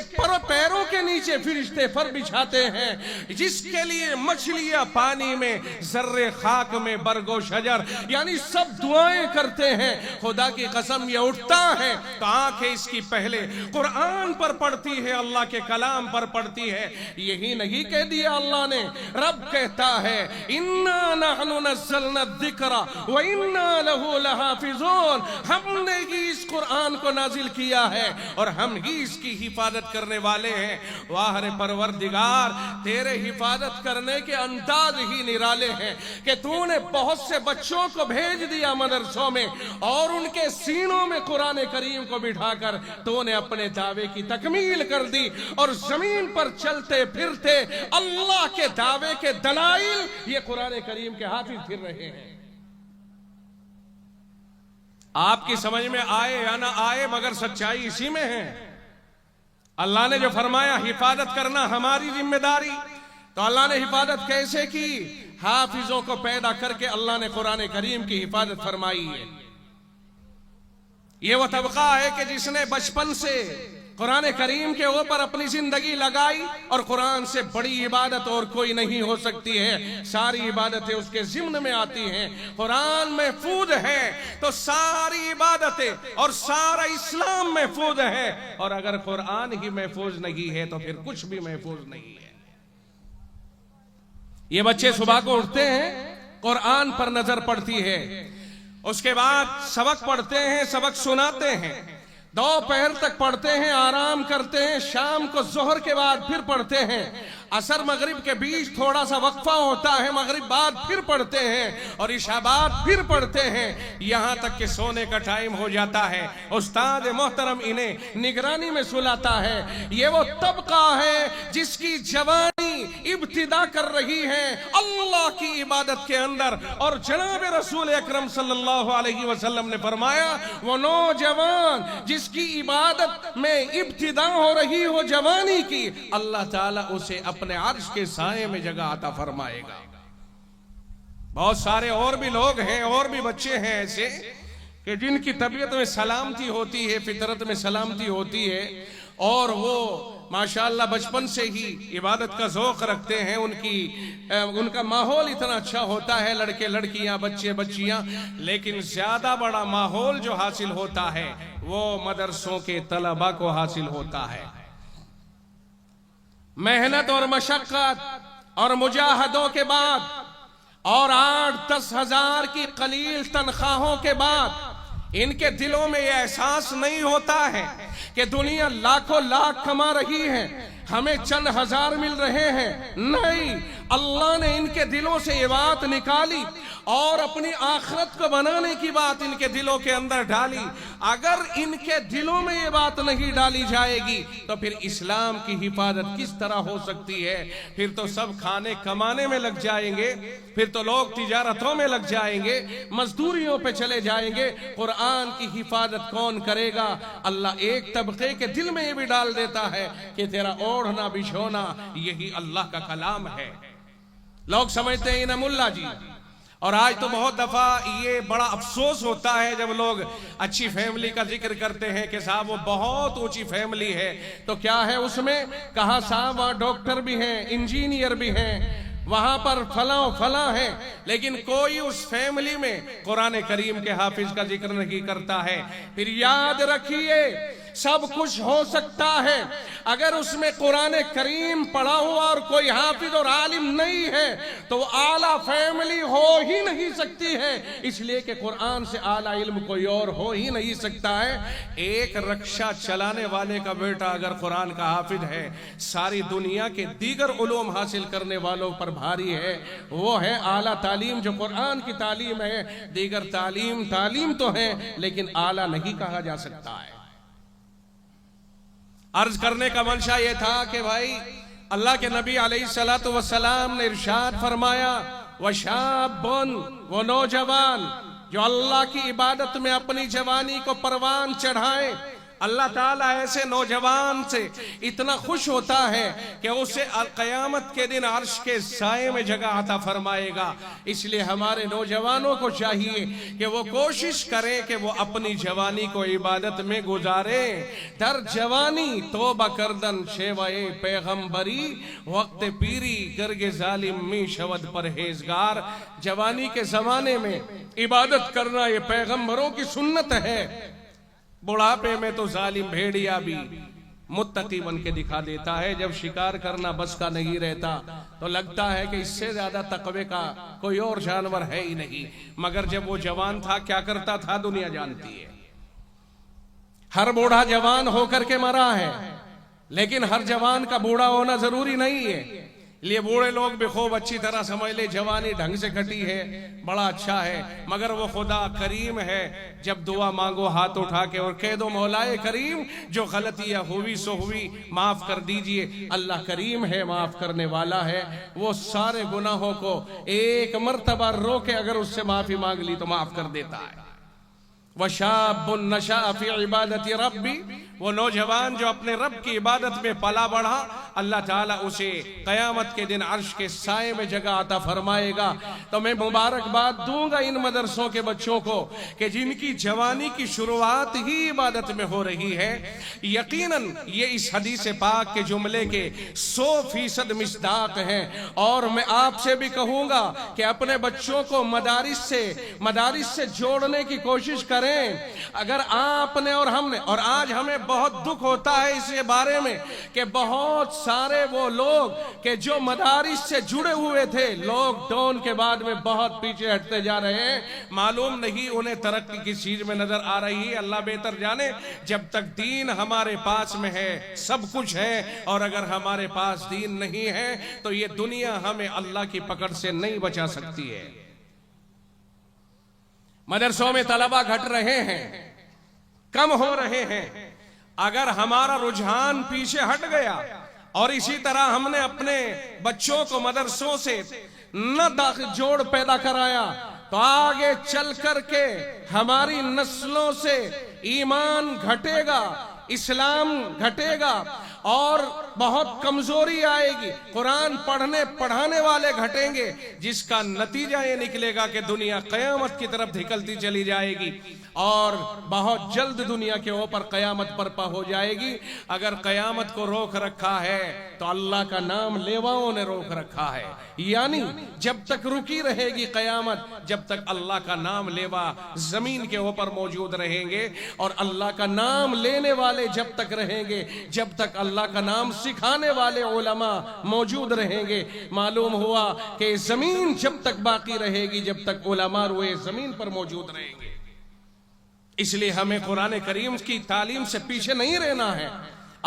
پیروں کے نیچے فرشتے پر بچھاتے ہیں، جس کے لیے مچھلیاں پانی میں، ذرے خاک میں، برگ و شجر، یعنی سب دعائیں کرتے ہیں۔ خدا کی قسم یہ اٹھتا ہے تو آنکھیں اس کی پہلے قرآن پر پڑھتی ہے، اللہ کے کلام پر پڑھتی ہے۔ یہی نہیں کہہ دیا اللہ نے، رب کہتا ہے اِنَّا نَحْنُ نَزَّلْنَا الذِّكْرَ وَإِنَّا لَهُ لَحَافِظُونَ، ہم نے ہی اس قرآن کو نازل کیا ہے اور ہم ہی اس کی حفاظت کرنے والے ہیں۔ واہ رے پروردگار، تیرے حفاظت کرنے کے انداز ہی نرالے ہیں کہ تو نے بہت سے بچوں کو بھیج دیا مدرسوں میں اور ان کے سینوں میں قرآن کریم کو بٹھا کر تو نے اپنے دعوے کی تکمیل کر دی، اور زمین پر چلتے پھرتے اللہ کے دعوے کے دلائل یہ قرآن کریم کے حافظ پھر رہے ہیں۔ آپ کی سمجھ میں آئے یا نہ آئے مگر سچائی اسی میں ہے۔ اللہ نے جو فرمایا حفاظت کرنا ہماری ذمہ داری، تو اللہ نے حفاظت کیسے کی؟ حافظوں کو پیدا کر کے اللہ نے قرآن کریم کی حفاظت فرمائی ہے۔ یہ وہ طبقہ ہے کہ جس نے بچپن سے قرآن کریم کے اوپر اپنی زندگی لگائی، اور قرآن سے بڑی عبادت اور کوئی نہیں ہو سکتی ہے۔ ساری عبادتیں اس کے ضمن میں آتی ہیں۔ قرآن محفوظ ہے تو ساری عبادتیں اور سارا اسلام محفوظ ہے، اور اگر قرآن ہی محفوظ نہیں ہے تو پھر کچھ بھی محفوظ نہیں ہے۔ یہ بچے صبح کو اٹھتے ہیں، قرآن پر نظر پڑتی ہے، اس کے بعد سبق پڑھتے ہیں، سبق سناتے ہیں، دوپہر تک پڑھتے ہیں، آرام کرتے ہیں، شام کو ظہر کے بعد پھر پڑھتے ہیں، عصر مغرب کے بیچ تھوڑا سا وقفہ ہوتا ہے، مغرب بعد پھر پڑھتے ہیں، اور عشاء بعد پھر پڑھتے ہیں، یہاں تک کہ سونے کا ٹائم ہو جاتا ہے۔ استاد محترم انہیں نگرانی میں سلاتا ہے۔ یہ وہ طبقہ ہے جس کی جوانی ابتدا کر رہی ہے اللہ کی عبادت کے اندر، اور جناب رسول اکرم صلی اللہ علیہ وسلم نے فرمایا وہ نوجوان جس کی عبادت میں ابتدا ہو رہی ہو جوانی کی، اللہ تعالیٰ اسے اپنے عرش کے سائے میں جگہ عطا فرمائے گا۔ بہت سارے اور بھی لوگ ہیں، اور بھی بچے ہیں ایسے کہ جن کی طبیعت میں سلامتی ہوتی ہے، فطرت میں سلامتی ہوتی ہے، اور وہ ماشاءاللہ بچپن سے ہی عبادت کا ذوق رکھتے ہیں، ان کا ماحول اتنا اچھا ہوتا ہے، لڑکے لڑکیاں بچے بچیاں، لیکن زیادہ بڑا ماحول جو حاصل ہوتا ہے وہ مدرسوں کے طلبہ کو حاصل ہوتا ہے۔ محنت اور مشقت اور مجاہدوں کے بعد اور 8-10 ہزار کی قلیل تنخواہوں کے بعد ان کے دلوں میں یہ احساس نہیں ہوتا ہے کہ دنیا لاکھوں لاکھ کما رہی ہے، ہمیں چند ہزار مل رہے ہیں. نہیں، اللہ نے ان کے دلوں سے یہ بات نکالی اور اپنی آخرت کو بنانے کی بات ان کے دلوں کے اندر ڈالی. اگر ان کے دلوں میں یہ بات نہیں ڈالی جائے گی تو پھر اسلام کی حفاظت کس طرح ہو سکتی ہے؟ پھر تو سب کھانے کمانے میں لگ جائیں گے، پھر تو لوگ تجارتوں میں لگ جائیں گے، مزدوریوں پہ چلے جائیں گے. قرآن کی حفاظت کون کرے گا؟ اللہ ایک طبقے کے دل میں یہ بھی ڈال دیتا ہے کہ تیرا اوڑھنا بچھونا یہی اللہ کا کلام ہے. لوگ سمجھتے ہیں انہیں ملا جی. اور آج تو بہت دفعہ یہ بڑا افسوس ہوتا ہے جب لوگ اچھی فیملی کا ذکر کرتے ہیں کہ صاحب وہ بہت اونچی فیملی ہے. تو کیا ہے اس میں؟ کہا صاحب وہاں ڈاکٹر بھی ہیں، انجینئر بھی ہیں، وہاں پر فلاں فلاں ہے، لیکن کوئی اس فیملی میں قرآن کریم کے حافظ کا ذکر نہیں کرتا ہے. پھر یاد رکھیے سب کچھ ہو سکتا ہے، اگر اس میں قرآن کریم پڑھا ہوا اور کوئی حافظ اور عالم نہیں ہے تو وہ اعلیٰ فیملی ہو ہی نہیں سکتی ہے، اس لیے کہ قرآن سے اعلیٰ علم کوئی اور ہو ہی نہیں سکتا ہے. ایک رکشہ چلانے والے کا بیٹا اگر قرآن کا حافظ ہے، ساری دنیا کے دیگر علوم حاصل کرنے والوں پر بھاری ہے. وہ ہے اعلیٰ تعلیم جو قرآن کی تعلیم ہے. دیگر تعلیم تو ہے لیکن اعلیٰ نہیں کہا جا سکتا ہے. عرض کرنے کا منشا یہ تھا کہ بھائی اللہ کے نبی علیہ السلام نے ارشاد فرمایا وَشَابٌ، وہ نوجوان جو اللہ کی عبادت میں اپنی جوانی کو پروان چڑھائے. اللہ تعالیٰ ایسے نوجوان سے اتنا خوش ہوتا ہے کہ اسے قیامت کے دن عرش کے سائے میں جگہ عطا فرمائے گا. اس لیے ہمارے نوجوانوں کو چاہیے کہ وہ کوشش کریں کہ وہ اپنی جوانی کو عبادت میں گزاریں. در جوانی توبہ کردن شیوائے پیغمبری، وقت پیری گرگ ظالم می شود پرہیزگار. جوانی کے زمانے میں عبادت کرنا یہ پیغمبروں کی سنت ہے. بڑھاپے میں تو ظالم بھیڑیا بھی متقی بن کے دکھا دیتا ہے. جب شکار کرنا بس کا نہیں رہتا تو لگتا ہے کہ اس سے زیادہ تقوی کا کوئی اور جانور ہے ہی نہیں. مگر جب وہ جوان تھا کیا کرتا تھا دنیا جانتی ہے. ہر بوڑھا جوان ہو کر کے مرا ہے، لیکن ہر جوان کا بوڑھا ہونا ضروری نہیں ہے. لیے بوڑھے لوگ بھی خوب اچھی طرح سمجھ لے جوانی ڈھنگ سے کٹی ہے، بڑا اچھا ہے، مگر وہ خدا کریم ہے. جب دعا مانگو ہاتھ اٹھا کے اور کہہ دو مولا کریم جو غلطیاں ہوئی سو ہوئی معاف کر دیجئے. اللہ کریم ہے، معاف کرنے والا ہے. وہ سارے گناہوں کو ایک مرتبہ رو کے اگر اس سے معافی مانگ لی تو معاف کر دیتا ہے. وَشَابٌ نَشَأَ فِي عِبَادَةِ رَبِّ، وہ نوجوان جو اپنے رب کی عبادت میں پلا بڑھا، اللہ تعالیٰ اسے قیامت کے دن عرش کے سائے میں جگہ عطا فرمائے گا. تو میں مبارکباد دوں گا ان مدرسوں کے بچوں کو کہ جن کی جوانی کی شروعات ہی عبادت میں ہو رہی ہے. یقیناً یہ اس حدیث پاک کے جملے کے 100% مصداق ہیں. اور میں آپ سے بھی کہوں گا کہ اپنے بچوں کو مدارس سے جوڑنے کی کوشش کریں. اگر آپ نے اور ہم نے، اور آج ہمیں بہت دکھ ہوتا ہے اس بارے میں کہ بہت سارے وہ لوگ کہ جو مدارس سے جڑے ہوئے تھے لاک ڈاؤن کے بعد میں بہت پیچھے ہٹتے جا رہے ہیں. معلوم نہیں انہیں ترقی کس چیز میں نظر آ رہی ہے، اللہ بہتر جانے. جب تک دین ہمارے پاس میں ہے سب کچھ ہے، اور اگر ہمارے پاس دین نہیں ہے تو یہ دنیا ہمیں اللہ کی پکڑ سے نہیں بچا سکتی ہے. مدرسوں میں طلبہ گھٹ رہے ہیں، کم ہو رہے ہیں. اگر ہمارا رجحان پیچھے ہٹ گیا اور اسی طرح ہم نے اپنے بچوں کو مدرسوں سے نہ جوڑ پیدا کرایا تو آگے چل کر کے ہماری نسلوں سے ایمان گھٹے گا، اسلام گھٹے گا اور بہت کمزوری آئے گی. قرآن پڑھانے والے گھٹیں گے، جس کا نتیجہ یہ نکلے گا کہ دنیا قیامت کی طرف دھکلتی چلی جائے گی اور بہت جلد دنیا کے اوپر قیامت برپا ہو جائے گی. اگر قیامت کو روک رکھا ہے تو اللہ کا نام لیواؤں نے روک رکھا ہے. یعنی جب تک رکی رہے گی قیامت، جب تک اللہ کا نام لیوا زمین کے اوپر موجود رہیں گے، اور اللہ کا نام لینے والے جب تک رہیں گے، جب تک اللہ کا نام سکھانے والے علماء موجود رہیں گے. معلوم ہوا کہ زمین جب تک باقی رہے گی، جب تک علماء روئے زمین پر موجود رہیں گے. اس لیے ہمیں قرآن کریم کی تعلیم سے پیچھے نہیں رہنا ہے،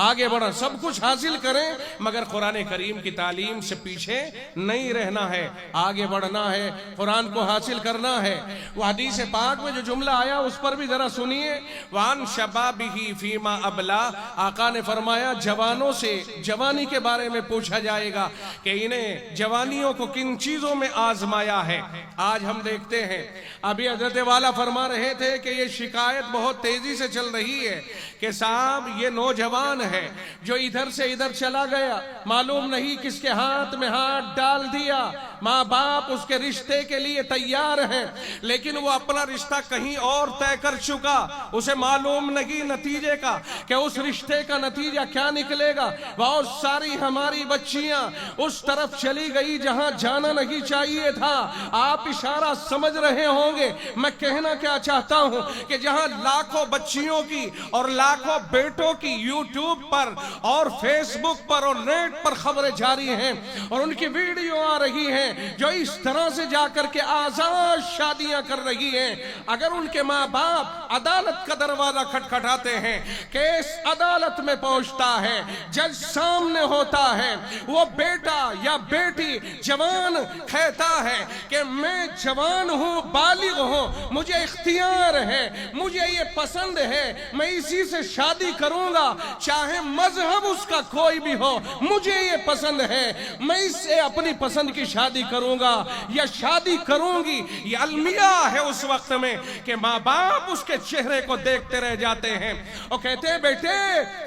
آگے بڑھا، سب کچھ حاصل کریں مگر قرآن کریم کی تعلیم سے پیچھے نہیں رہنا ہے، آگے بڑھنا ہے، قرآن کو حاصل کرنا ہے۔ وہ حدیث پاک میں جو جملہ آیا اس پر بھی ذرا سنیے، وَعَنْ شَبَابِهِ فِيمَا أَبْلَى، آقا نے فرمایا جوانوں سے جوانی کے بارے میں پوچھا جائے گا کہ انہیں جوانیوں کو کن چیزوں میں آزمایا ہے۔ آج ہم دیکھتے ہیں، ابھی حضرت والا فرما رہے تھے کہ یہ شکایت بہت تیزی سے چل رہی ہے کہ صاحب یہ نوجوان ہے جو ادھر سے ادھر چلا گیا، معلوم نہیں کس کے ہاتھ میں ہاتھ ڈال دیا، ماں باپ اس کے رشتے کے لیے تیار ہیں لیکن وہ اپنا رشتہ کہیں اور طے کر چکا، اسے معلوم نہیں نتیجے کا کہ اس رشتے کا نتیجہ کیا نکلے گا۔ بہت ساری ہماری بچیاں اس طرف چلی گئی جہاں جانا نہیں چاہیے تھا۔ آپ اشارہ سمجھ رہے ہوں گے میں کہنا کیا چاہتا ہوں کہ جہاں لاکھوں بچیوں کی اور لاکھوں بیٹوں کی یوٹیوب پر اور فیس بک پر اور نیٹ پر خبریں جاری ہیں اور ان کی ویڈیو آ رہی ہیں جو اس طرح سے جا کر کے آزاد شادیاں کر رہی ہیں، اگر ان کے ماں باپ عدالت کا دروازہ کھٹکھٹاتے ہیں، کیس عدالت میں پہنچتا ہے، جج سامنے ہوتا ہے، وہ بیٹا یا بیٹی جوان کہتا ہے کہ میں جوان ہوں، بالغ ہوں، مجھے اختیار ہے، مجھے یہ پسند ہے، میں اسی سے شادی کروں گا، چاہے مذہب اس کا کوئی بھی ہو، مجھے یہ پسند ہے، میں اس سے اپنی پسند کی شادی کروں گا یا شادی کروں گی۔ یہ المیہ ہے اس وقت میں کہ ماں باپ اس کے چہرے کو دیکھتے رہ جاتے ہیں اور کہتے ہیں بیٹے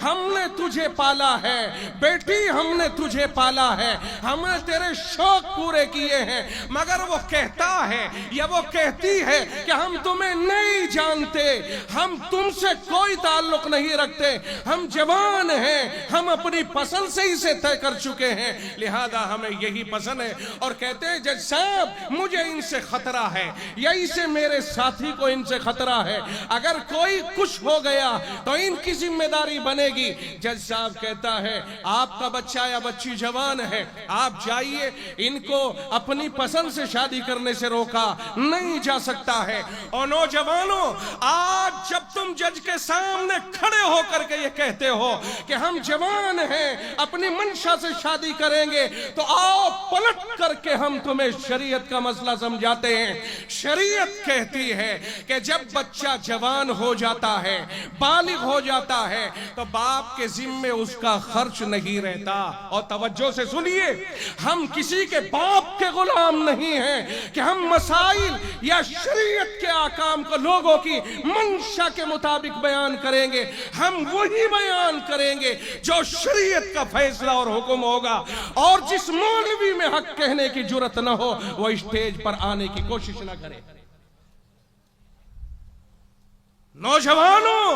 ہم نے تجھے پالا ہے، بیٹی ہم نے تجھے پالا ہے، ہم نے تیرے شوق پورے کیے ہیں، مگر وہ کہتا ہے یا وہ کہتی ہے کہ ہم تمہیں نہیں جانتے، ہم تم سے کوئی تعلق نہیں رکھتے، ہم جوان ہیں، ہم اپنی پسند سے اسے طے کر چکے ہیں، لہذا ہمیں یہی پسند ہے۔ اور کہتے ہیں جج صاحب مجھے ان سے خطرہ ہے یا اسے میرے ساتھی کو ان سے خطرہ ہے، اگر کوئی کچھ ہو گیا تو ان کی ذمہ داری بنے گی۔ جج صاحب کہتا ہے آپ کا بچہ یا بچی جوان ہے، آپ جائیے، ان کو اپنی پسند سے شادی کرنے سے روکا نہیں جا سکتا ہے۔ اور نوجوانوں آج جب تم جج کے سامنے کھڑے ہو کر کے یہ کہتے ہو کہ ہم جوان ہیں اپنی منشا سے شادی کریں گے تو آؤ پلٹ کر کے ہم تمہیں شریعت کا مسئلہ سمجھاتے ہیں۔ شریعت کہتی ہے کہ جب بچہ جوان ہو جاتا ہے، بالغ ہو جاتا ہے تو باپ کے ذمے اس کا خرچ نہیں رہتا۔ اور توجہ سے سنیے، ہم کسی کے باپ کے غلام نہیں ہیں کہ ہم مسائل یا شریعت کے احکام کو لوگوں کی منشا کے مطابق بیان کریں گے، ہم وہی بیان کریں گے جو شریعت کا فیصلہ اور حکم ہوگا۔ اور جس مولوی میں حق کہنے کی جرت نہ ہو وہ اسٹیج پر آنے کی کوشش نہ کرے۔ نوجوانوں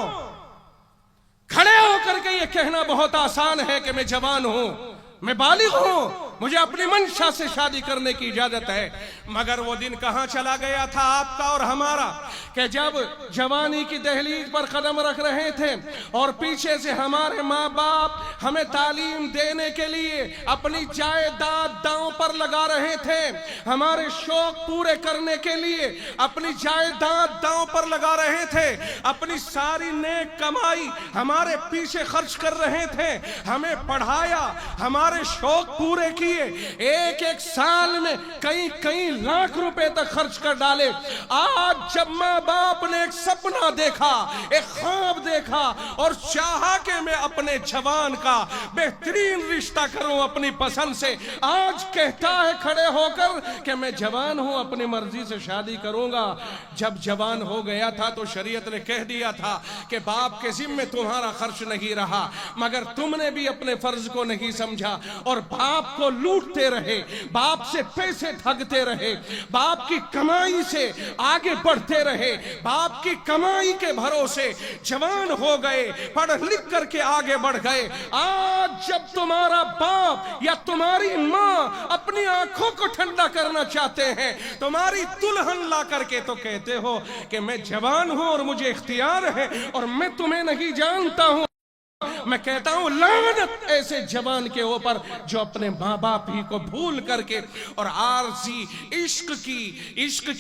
کھڑے ہو کر کے یہ کہنا بہت آسان ہے کہ میں جوان ہوں، میں بالغ ہوں، مجھے اپنی منشا سے شادی کرنے کی اجازت ہے، مگر وہ دن کہاں چلا گیا تھا آپ کا اور ہمارا کہ جب جوانی کی دہلیز پر قدم رکھ رہے تھے اور پیچھے سے ہمارے ماں باپ ہمیں تعلیم دینے کے لیے اپنی جائیداد داؤں پر لگا رہے تھے، ہمارے شوق پورے کرنے کے لیے اپنی جائیداد داؤں پر لگا رہے تھے، اپنی ساری نیک کمائی ہمارے پیچھے خرچ کر رہے تھے، ہمیں پڑھایا، ہمارے شوق پورے کیے، ایک ایک سال میں کئی لاکھ روپے تک خرچ کر ڈالے۔ آج جب ماں باپ نے ایک سپنا دیکھا، ایک خواب دیکھا اور چاہا کہ میں اپنے جوان کا بہترین رشتہ کروں اپنی پسند سے، آج کہتا ہے کھڑے ہو کر کہ میں جوان ہوں اپنی مرضی سے شادی کروں گا۔ جب جوان ہو گیا تھا تو شریعت نے کہہ دیا تھا کہ باپ کے ذمے تمہارا خرچ نہیں رہا، مگر تم نے بھی اپنے فرض کو نہیں سمجھا اور باپ کو لوٹتے رہے، باپ سے پیسے ٹھگتے رہے، باپ کی کمائی سے آگے بڑھتے رہے، باپ کی کمائی کے بھروسے جوان ہو گئے، پڑھ لکھ کر کے آگے بڑھ گئے۔ آج جب تمہارا باپ یا تمہاری ماں اپنی آنکھوں کو ٹھنڈا کرنا چاہتے ہیں، تمہاری دلہن لا کر کے تو کہتے ہو کہ میں جوان ہوں اور مجھے اختیار ہے اور میں تمہیں نہیں جانتا ہوں، میں کہتا ہوں لعنت ایسے جوان کے اوپر جو اپنے ماں باپ ہی کو بھول کر کے اور عارضی عشق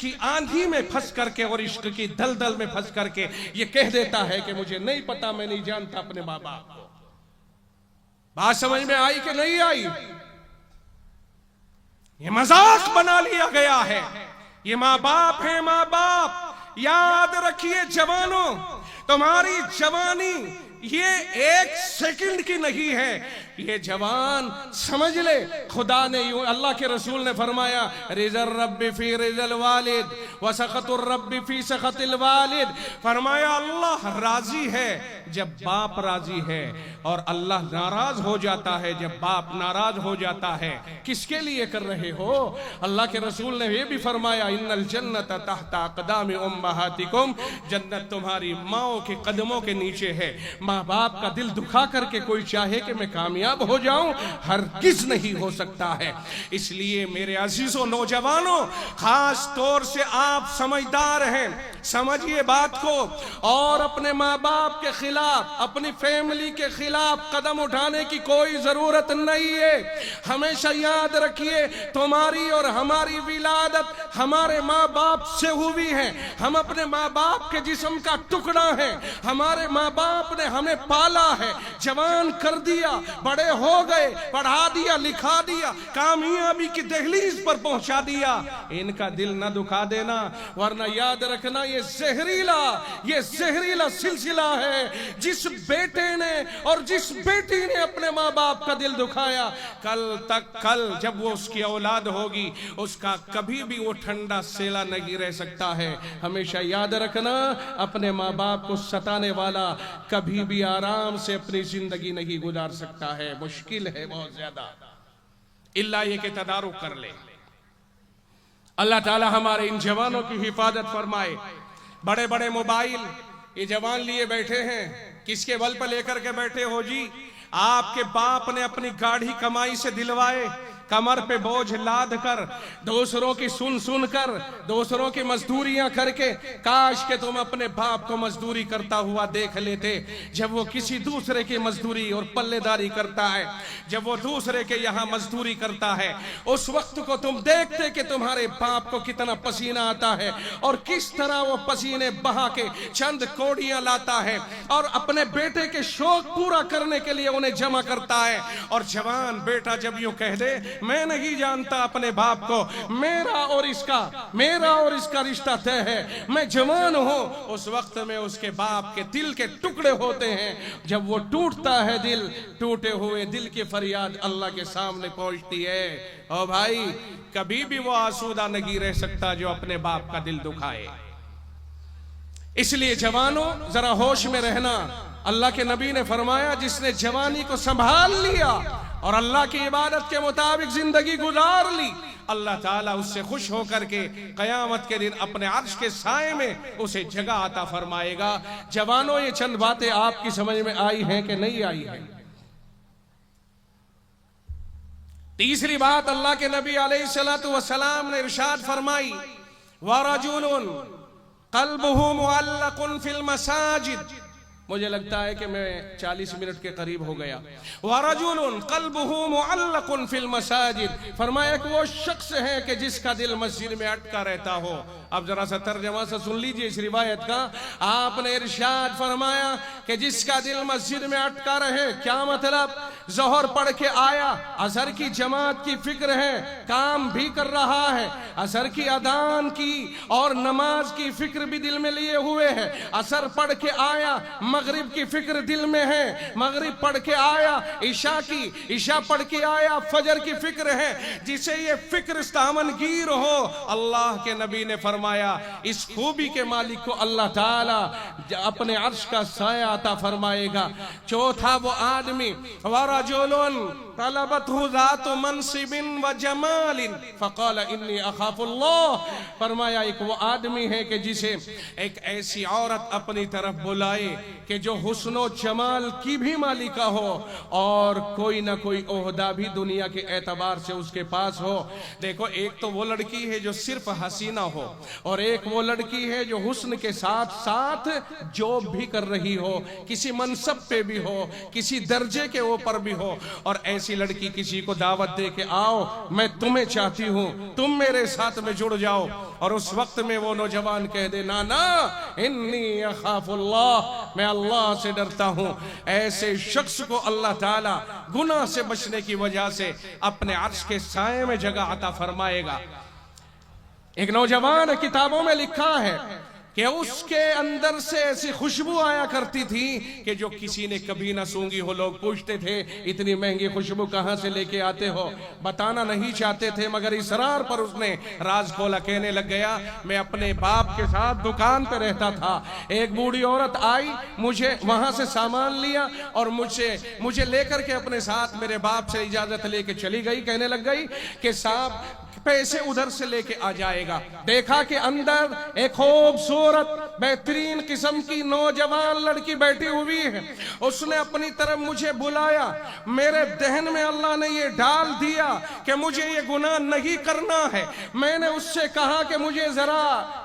کی آندھی میں پھنس کر کے اور عشق کی دلدل میں پھنس کر کے یہ کہہ دیتا ہے کہ مجھے نہیں پتا، میں نہیں جانتا اپنے ماں باپ کو۔ بات سمجھ میں آئی کہ نہیں آئی؟ یہ مذاق بنا لیا گیا ہے۔ یہ ماں باپ ہیں، ماں باپ۔ یاد رکھیے جوانوں، تمہاری جوانی یہ ایک سیکنڈ کی نہیں ہے۔ یہ جوان سمجھ لے، خدا نے یوں، اللہ کے رسول نے فرمایا رضا الرب فی رضا الوالد وسخط الرب فی سخط الوالد، فرمایا اللہ راضی ہے جب باپ راضی ہے اور اللہ ناراض ہو جاتا ہے جب باپ ناراض ہو جاتا ہے۔ کس کے لیے کر رہے ہو؟ اللہ کے رسول نے یہ بھی فرمایا ان الجنت تحت اقدام امہاتکم، جنت تمہاری ماؤں کے قدموں کے نیچے ہے۔ ماں باپ کا دل دکھا کر کے کوئی چاہے کہ میں کامیاب ہو جاؤں، ہرگز نہیں ہو سکتا ہے۔ اس لیے میرے عزیزوں نوجوانوں، خاص طور سے آپ سمجھدار ہیں، سمجھیے بات کو، اور اپنے ماں باپ کے خلاف، اپنی فیملی کے خلاف قدم اٹھانے کی کوئی ضرورت نہیں ہے۔ ہمیشہ یاد رکھیے تمہاری اور ہماری ولادت ہمارے ماں باپ سے ہوئی ہے۔ ہم اپنے ماں باپ کے جسم کا ٹکڑا ہے۔ ہمارے ماں باپ نے ہمیں پالا ہے، جوان کر دیا، بڑے ہو گئے، پڑھا دیا، لکھا دیا، کامیابی کی دہلیز پر پہنچا دیا۔ ان کا دل نہ دکھا دینا، ورنہ یاد رکھنا یہ زہریلا سلسلہ ہے۔ جس بیٹے نے اور جس بیٹی نے اپنے ماں باپ کا دل دکھایا، کل جب وہ اس کی اولاد ہوگی، اس کا کبھی بھی وہ ٹھنڈا سیلا نہیں رہ سکتا ہے۔ ہمیشہ یاد رکھنا اپنے ماں باپ کو ستانے والا کبھی بھی آرام سے اپنی زندگی نہیں گزار سکتا ہے، مشکل ہے بہت زیادہ، اللہ یہ کہ تدارک کر لے۔ اللہ تعالی ہمارے ان جوانوں کی حفاظت فرمائے۔ بڑے بڑے موبائل یہ جوان لیے بیٹھے ہیں، کس کے بل پر لے کر کے بیٹھے ہو جی؟ آپ کے باپ نے اپنی گاڑھی کمائی سے دلوائے، کمر پہ بوجھ لاد کر، دوسروں کی سن کر، دوسروں کی مزدوریاں کر کے، کاش کہ تم اپنے باپ کو مزدوری کرتا ہوا دیکھ لیتے۔ جب وہ کسی دوسرے کی مزدوری اور پلے داری کرتا ہے، جب وہ دوسرے کے یہاں مزدوری کرتا ہے، اس وقت کو تم دیکھتے کہ تمہارے باپ کو کتنا پسینہ آتا ہے اور کس طرح وہ پسینے بہا کے چند کوڑیاں لاتا ہے اور اپنے بیٹے کے شوق پورا کرنے کے لیے انہیں جمع کرتا ہے۔ اور جوان بیٹا جب یوں کہہ دے میں نہیں جانتا اپنے باپ کو، میرا اور اس کا رشتہ طے ہے، میں جوان ہوں، اس وقت میں اس کے باپ کے دل کے ٹکڑے ہوتے ہیں۔ جب وہ ٹوٹتا ہے دل، ٹوٹے ہوئے دل کی فریاد اللہ کے سامنے پہنچتی ہے۔ او بھائی، کبھی بھی وہ آسودہ نہیں رہ سکتا جو اپنے باپ کا دل دکھائے۔ اس لیے جوانوں ذرا ہوش میں رہنا۔ اللہ کے نبی نے فرمایا جس نے جوانی کو سنبھال لیا اور اللہ کی عبادت کے مطابق زندگی گزار لی، اللہ تعالیٰ اس سے خوش ہو کر کے قیامت کے دن اپنے عرش کے سائے میں اسے جگہ عطا فرمائے گا۔ جوانوں یہ چند باتیں آپ کی سمجھ میں آئی ہیں کہ نہیں آئی ہیں؟ تیسری بات اللہ کے نبی علیہ السلام نے ارشاد فرمائی وَرَجُلٌ قَلْبُهُ مُعَلَّقٌ فِي الْمَسَاجِدِ۔ مجھے لگتا ہے کہ میں 40 منٹ کے قریب ہو گیا۔ وَرَجُلٌ قَلْبُهُ مُعَلَّقٌ فِي الْمَسَاجِدِ، فرمایا کہ وہ شخص ہے کہ جس کا دل مسجد میں اٹکا رہتا ہو۔ اب ذرا سا ترجمہ سے سن لیجئے اس روایت کا۔ آپ نے ارشاد فرمایا کہ جس کا دل مسجد میں اٹکا رہے، کیا مطلب؟ ظہر پڑھ کے آیا، عصر کی جماعت کی فکر ہے، کام بھی کر رہا ہے، عصر کی اذان کی اور نماز کی فکر بھی دل میں لیے ہوئے ہے، عصر پڑھ کے آیا، مغرب کی فکر دل میں ہے، مغرب پڑھ کے آیا، عشاء پڑھ کے آیا، فجر کی فکر ہے۔ جسے یہ فکر دامنگیر ہو، اللہ کے نبی نے فرمایا اس خوبی کے مالک کو اللہ تعالی اپنے عرش کا سایہ عطا فرمائے گا۔ چوتھا وہ آدمی وَرَجُلٌ طَلَبَتْهُ ذَاتُ مَنْصِبٍ وَجَمَالٍ فَقَالَ إِنِّي أَخَافُ اللَّهِ، فرمایا ایک وہ آدمی ہے کہ جسے ایک ایسی عورت اپنی طرف بلائے کہ جو حسن و جمال کی بھی مالکہ ہو اور کوئی نہ کوئی عہدہ بھی دنیا کے اعتبار سے اس کے پاس ہو۔ دیکھو ایک تو وہ لڑکی ہے جو صرف حسینہ ہو، اور ایک وہ لڑکی ہے جو حسن کے ساتھ ساتھ جاب بھی کر رہی ہو، کسی منصب پہ بھی ہو, کسی درجے کے اوپر بھی ہو, اور ایسی لڑکی کسی کو دعوت دے کہ آؤ میں تمہیں چاہتی ہوں, تم میرے ساتھ میں جڑ جاؤ, اور اس وقت میں وہ نوجوان کہہ دے نا انی اخاف اللہ, میں اللہ سے ڈرتا ہوں, ایسے شخص کو اللہ تعالی گناہ سے بچنے کی وجہ سے اپنے عرش کے سائے میں جگہ عطا فرمائے گا. ایک نوجوان کتابوں میں لکھا ہے کہ اس کے اندر سے ایسی خوشبو آیا کرتی تھی کہ جو کسی نے کبھی نہ سونگی ہو. لوگ پوچھتے تھے اتنی مہنگی خوشبو کہاں سے لے کے آتے ہو, بتانا نہیں چاہتے تھے, مگر اصرار پر اس نے راز کھولا. کہنے لگ گیا میں اپنے باپ کے ساتھ دکان پہ رہتا تھا, ایک بوڑھی عورت آئی, مجھے وہاں سے سامان لیا اور مجھے لے کر کے اپنے ساتھ میرے باپ سے اجازت لے کے چلی گئی. کہنے لگ گئی کہ صاحب پیسے ادھر سے لے کے آ جائے گا. دیکھا کہ اندر ایک خوبصورت بہترین قسم کی نوجوان لڑکی بیٹھی ہوئی ہے. اس نے اپنی طرف مجھے بلایا, میرے ذہن میں اللہ نے یہ ڈال دیا کہ مجھے یہ گناہ نہیں کرنا ہے. میں نے اس سے کہا کہ مجھے ذرا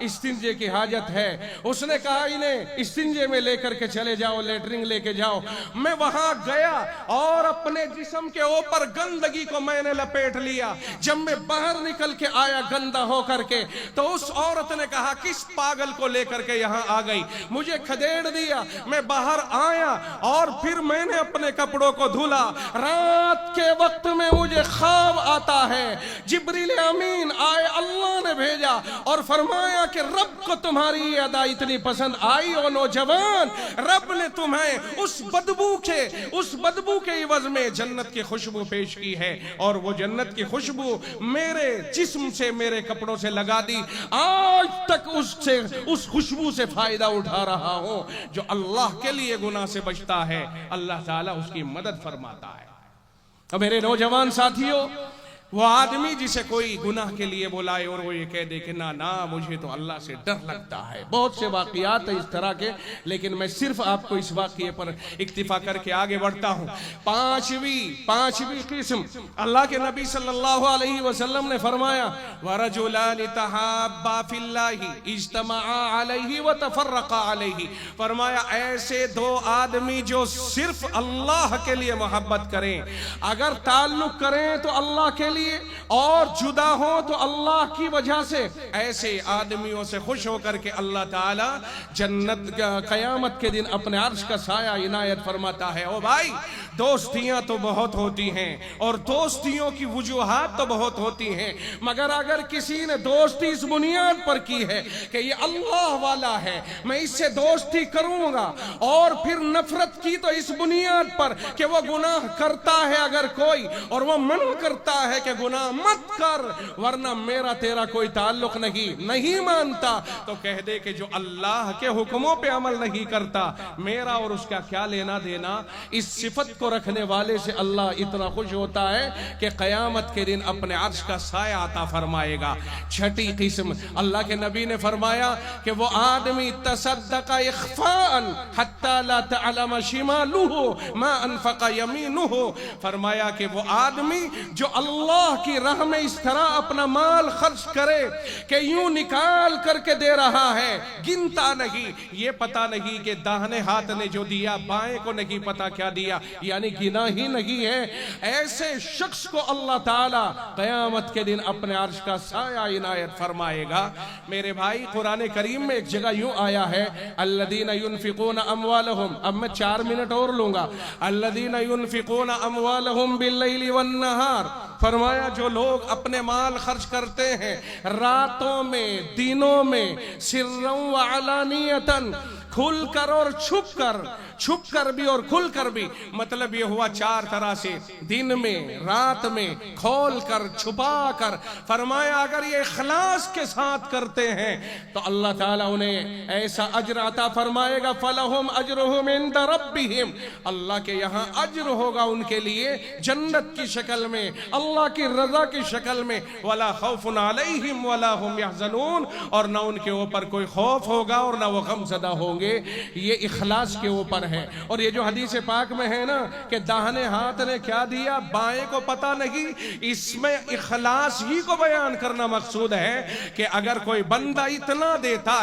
استنجے کی حاجت ہے. اس نے کہا انہیں استنجے میں لے کر کے چلے جاؤ, لیٹرنگ لے کے جاؤ. میں وہاں گیا اور اپنے جسم کے اوپر گندگی کو میں نے لپیٹ لیا. جب میں باہر نکل کے آیا گندا ہو کر کے, تو اس عورت نے کہا کس پاگل کو لے کر کے یہاں آ گئی. مجھے کھدیڑ دیا, میں باہر آیا اور پھر میں نے اپنے کپڑوں کو دھلا. رات کے وقت میں مجھے خواب آتا ہے, جبریل امین آئے, اللہ نے بھیجا اور فرمایا کہ رب کو تمہاری یہ ادا اتنی پسند آئی او نوجوان, رب نے تمہیں اس بدبو کے عوض میں جنت کی خوشبو پیش کی ہے, اور وہ جنت کی خوشبو میرے جسم سے میرے کپڑوں سے لگا دی. آج تک اس خوشبو سے فائدہ اٹھا رہا ہوں. جو اللہ کے لیے گناہ سے بچتا ہے اللہ تعالیٰ اس کی مدد فرماتا ہے. تو میرے نوجوان ساتھیوں, وہ آدمی جسے کوئی گناہ کے لیے بلائے اور وہ یہ کہہ دے کہ نا مجھے تو اللہ سے ڈر لگتا ہے. بہت سے واقعات ہیں اس طرح کے, لیکن میں صرف آپ کو اس واقعے پر اکتفا کر کے آگے بڑھتا ہوں. پانچویں قسم, اللہ کے نبی صلی اللہ علیہ وسلم نے فرمایا وَرَجُلَانِ تَحَابَّا فِي اللَّهِ اجْتَمَعَا عَلَيْهِ وَتَفَرَّقَا عَلَيْهِ. فرمایا ایسے دو آدمی جو صرف اللہ کے لیے محبت کریں, اگر تعلق کریں تو اللہ کے لیے اور جدا ہو تو اللہ کی وجہ سے, ایسے آدمیوں سے خوش ہو کر کے اللہ تعالی جنت قیامت کے دن اپنے عرش کا سایہ عنایت فرماتا ہے. او بھائی, دوستیاں تو بہت ہوتی ہیں اور دوستیوں کی وجوہات تو بہت ہوتی ہیں, مگر اگر کسی نے دوستی اس بنیاد پر کی ہے کہ یہ اللہ والا ہے, میں اس سے دوستی کروں گا, اور پھر نفرت کی تو اس بنیاد پر کہ وہ گناہ کرتا ہے اگر کوئی, اور وہ منع کرتا ہے کہ گناہ مت کر ورنہ میرا تیرا کوئی تعلق نہیں مانتا, تو کہہ دے کہ جو اللہ کے حکموں پہ عمل نہیں کرتا میرا اور اس کا کیا لینا دینا. اس صفت کو رکھنے والے سے اللہ اتنا خوش ہوتا ہے کہ قیامت کے دن اپنے عرش کا سایہ عطا فرمائے گا. چھٹی قسم, اللہ کے نبی نے فرمایا کہ وہ آدمی تصدق اخفاء حتی لا تعلم شمالہ ما انفق یمینہ. فرمایا کہ وہ آدمی جو اللہ کی راہ میں اس طرح اپنا مال خرچ کرے کہ یوں نکال کر کے دے رہا ہے, گنتا نہیں, یہ پتا نہیں کہ داہنے ہاتھ نے جو دیا بائیں کو نہیں پتا کیا دیا, یعنی گنا ہی نہیں ہے. ایسے شخص کو اللہ تعالی قیامت کے دن اپنے عرش کا سایہ عنایت فرمائے گا. میرے بھائی, قرآن کریم میں ایک جگہ یوں آیا ہے الذین ينفقون اموالہم, اب میں 4 منٹ اور لوں گا, الذین ينفقون اموالہم باللیل والنہار. فرمایا جو لوگ اپنے مال خرچ کرتے ہیں راتوں میں دنوں میں, سرًا وعلانیةً, کھل کر اور چھپ کر بھی اور کھل کر بھی, مطلب یہ ہوا 4 طرح سے, دن میں, رات میں, کھول کر, چھپا کر. فرمایا اگر یہ اخلاص کے ساتھ کرتے ہیں تو اللہ تعالیٰ انہیں ایسا اجر عطا فرمائے گا. فَلَهُمْ أَجْرُهُمْ عِنْدَ رَبِّهِمْ, اللہ کے یہاں اجر ہوگا ان کے لیے جنت کی شکل میں, اللہ کی رضا کی شکل میں. وَلَا خَوْفٌ عَلَيْهِمْ وَلَا هُمْ يَحْزَنُونَ, اور نہ ان کے اوپر کوئی خوف ہوگا اور نہ وہ غم زدہ ہوں گے. گے یہ اخلاص کے اوپر ہے. اور یہ جو حدیث پاک میں ہے نا کہ داہنے ہاتھ نے کیا دیا بائیں کو پتہ نہیں, اس میں اخلاص ہی کو بیان کرنا مقصود ہے کہ اگر کوئی بندہ اتنا دیتا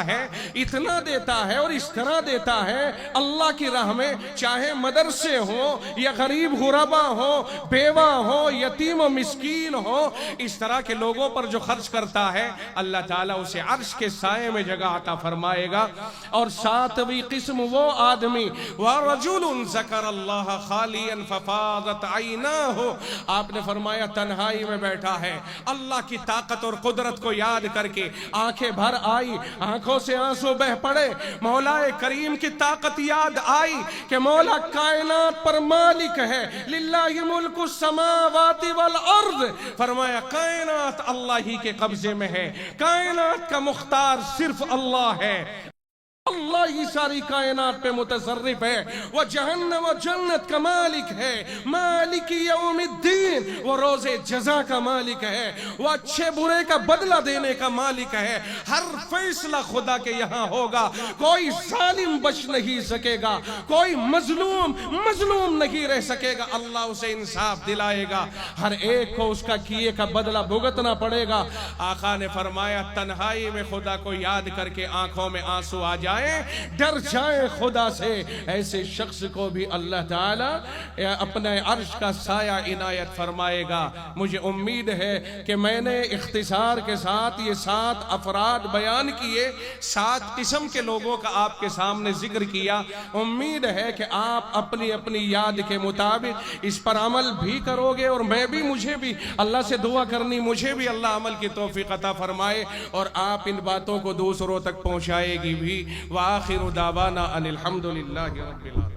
ہے اور اس طرح دیتا ہے اللہ کی راہ میں, چاہے مدرسے ہو یا غریب غربا ہو, بیوہ ہو, یتیم و مسکین ہو, اس طرح کے لوگوں پر جو خرچ کرتا ہے اللہ تعالیٰ اسے عرش کے سائے میں جگہ عطا فرمائے گا. اور ساتویں قسم وہ آدمی وَرَجُلٌ ذَكَرَ اللَّهَ خَالِيًا فَفَاضَتْ عَيْنَاهُ, آپ نے فرمایا تنہائی میں بیٹھا ہے, اللہ کی طاقت اور قدرت کو یاد کر کے آنکھیں بھر آئی, آنکھوں سے آنسو بہ پڑے, مولا کریم کی طاقت یاد آئی کہ مولا کائنات پر مالک ہے, للہ ملک السماوات والارض, فرمایا کائنات اللہ ہی کے قبضے میں ہے, کائنات کا مختار صرف اللہ ہے, اللہ ہی ساری کائنات پہ متصرف ہے. وہ جہنم و جنت کا مالک ہے, مالک یوم الدین, وہ روز جزا کا مالک ہے, وہ اچھے برے کا بدلہ دینے کا مالک ہے. ہر فیصلہ خدا کے یہاں ہوگا, کوئی ظالم بچ نہیں سکے گا, کوئی مظلوم نہیں رہ سکے گا, اللہ اسے انصاف دلائے گا, ہر ایک کو اس کا کیے کا بدلہ بھگتنا پڑے گا. آقا نے فرمایا تنہائی میں خدا کو یاد کر کے آنکھوں میں آنسو آ جائے, ڈر جائے خدا سے, ایسے شخص کو بھی اللہ تعالی اپنے عرش کا سایہ عنایت فرمائے گا. مجھے امید ہے کہ میں نے اختصار کے ساتھ یہ 7 افراد بیان کیے, 7 قسم کے لوگوں کا آپ کے سامنے ذکر کیا. امید ہے کہ آپ اپنی اپنی یاد کے مطابق اس پر عمل بھی کرو گے, اور میں بھی, مجھے بھی اللہ سے دعا کرنی, مجھے بھی اللہ عمل کی توفیق عطا فرمائے, اور آپ ان باتوں کو دوسروں تک پہنچائے گی بھی. وآخر دعوانا ان الحمد للہ رب العالمین.